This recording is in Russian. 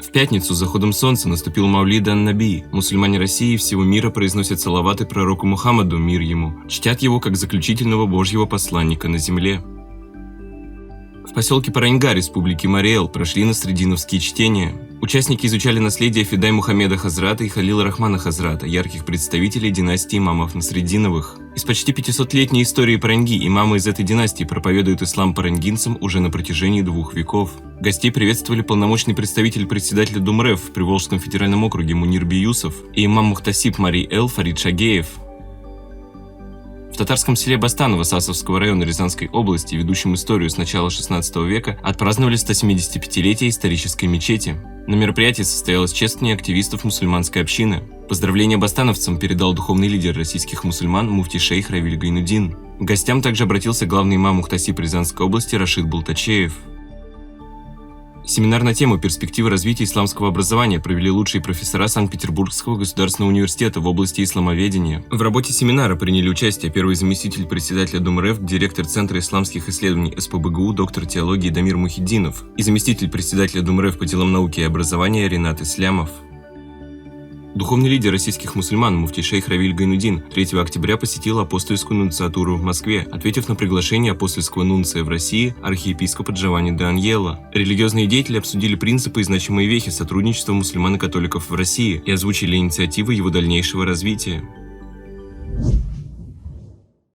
В пятницу с заходом солнца наступил Маулид ан-Наби. Мусульмане России и всего мира произносят салаваты пророку Мухаммаду, мир ему, чтят его как заключительного Божьего посланника на земле. В поселке Параньга Республики Мариэл прошли насрединовские чтения. Участники изучали наследие Фидай Мухаммеда Хазрата и Халила Рахмана Хазрата, ярких представителей династии имамов Насрединовых. Из почти 500-летней истории Параньги имамы из этой династии проповедуют ислам параньгинцам уже на протяжении 2 веков. Гостей приветствовали полномочный представитель председателя Думрев в Приволжском федеральном округе Мунир Биюсов и имам Мухтасиб Мари-Эл Фарид Шагеев. В татарском селе Бастаново Сасовского района Рязанской области, ведущем историю с начала 16 века, отпраздновали 175-летие исторической мечети. На мероприятии состоялось чествование активистов мусульманской общины. Поздравления бастановцам передал духовный лидер российских мусульман муфти шейх Равиль Гайнуддин. К гостям также обратился главный имам Мухтасиб Рязанской области Рашид Бултачеев. Семинар на тему «Перспективы развития исламского образования» провели лучшие профессора Санкт-Петербургского государственного университета в области исламоведения. В работе семинара приняли участие первый заместитель председателя Думрев, директор Центра исламских исследований СПбГУ, доктор теологии Дамир Мухиддинов и заместитель председателя Думрев по делам науки и образования Ринат Ислямов. Духовный лидер российских мусульман муфти шейх Равиль Гайнуддин 3 октября посетил апостольскую нунциатуру в Москве, ответив на приглашение апостольского нунция в России архиепископа Джованни де Аньелло. Религиозные деятели обсудили принципы и значимые вехи сотрудничества мусульман и католиков в России и озвучили инициативы его дальнейшего развития.